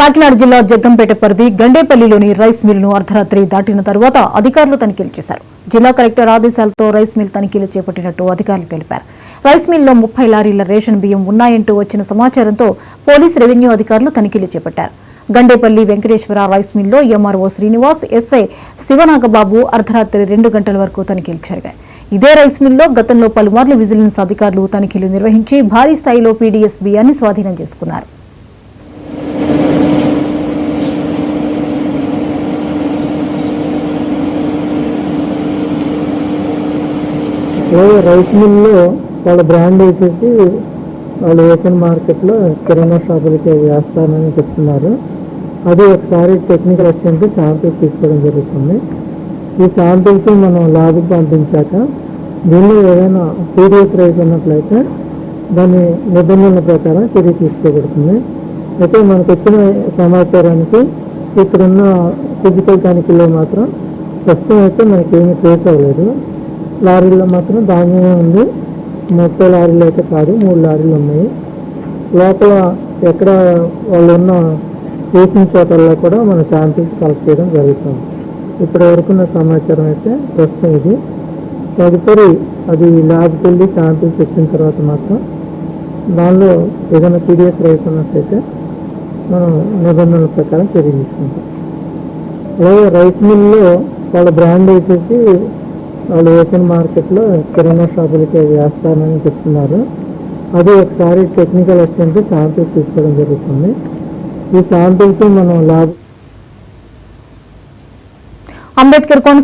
కాకినాడ జిల్లా జగ్గంపేట పరిధి గండేపల్లిలోని రైస్ మిల్లును అర్ధరాత్రి దాటిన తరువాత అధికారులు తనిఖీలు చేశారు. జిల్లా కలెక్టర్ ఆదేశాలతో రైస్ మిల్ తనిఖీలు చేపట్టినట్టు అధికారులు తెలిపారు. రైస్ మిల్లో 30 లారీల రేషన్ బియ్యం ఉన్నాయంటూ వచ్చిన సమాచారంతో పోలీసు రెవెన్యూ అధికారులు తనిఖీలు చేపట్టారు. గండేపల్లి వెంకటేశ్వర రైస్ మిల్లో ఎంఆర్ఓ శ్రీనివాస్, ఎస్ఐ శివనాగబాబు అర్ధరాత్రి 2 గంటల వరకు తనిఖీలు జరిగాయి. ఇదే రైస్ మిల్లో గతంలో పలుమార్లు విజిలెన్స్ అధికారులు తనిఖీలు నిర్వహించి భారీ స్థాయిలో పీడీఎస్ బియ్యాన్ని స్వాధీనం చేసుకున్నారు. రైస్ మిల్లో వాళ్ళ బ్రాండ్ వేసేసి వాళ్ళు ఓపెన్ మార్కెట్లో కిరాణా షాపులకి వేస్తారని చెప్తున్నారు. అది ఒకసారి టెక్నికల్ అసిస్టెంట్ శాంపిల్స్ తీసుకోవడం జరుగుతుంది. ఈ శాంపిల్స్ మనం ల్యాబ్కి పంపించాక దీనిలో ఏదైనా సీరియస్ రైస్ ఉన్నట్లయితే దాని నిబంధనల ప్రకారం చర్య తీసుకోబడుతుంది. అయితే మనకు వచ్చిన సమాచారానికి ఇక్కడున్న ఫిజికల్ తనిఖీలో మాత్రం ప్రస్తుతం అయితే మనకేమీ ట్రేస్ అవ్వలేదు. లారీల్లో మాత్రం ధాన్యమే ఉంది. 30 లారీలు అయితే కాదు, 3 లారీలు ఉన్నాయి. లోపల ఎక్కడ వాళ్ళు ఉన్న వేసిన చోటల్లో కూడా మన శాంపిల్స్ కలెక్ట్ చేయడం జరుగుతుంది. ఇప్పటి వరకున్న సమాచారం అయితే ప్రస్తుతం ఇది. తదుపరి అది ల్యాబ్కి వెళ్ళి శాంపిల్స్ ఇచ్చిన తర్వాత మాత్రం దానిలో ఏదైనా పీడిఎస్ రైస్ ఉన్నట్లయితే మనం నిబంధనల ప్రకారం చర్య తీసుకుంటాం. అలాగే రైస్ మిల్లో వాళ్ళ బ్రాండ్ వేసేసి వాళ్ళు ఓపెన్ మార్కెట్లో కిరాణా షాపులకి వేస్తారని చెప్తున్నారు. అది ఒకసారి టెక్నికల్ అసిస్టెంట్ శాంపిల్స్ తీసుకోవడం జరుగుతుంది. ఈ శాంపిల్స్ మనం ల్యాబ్ అంబేద్కర్ కోనసీమ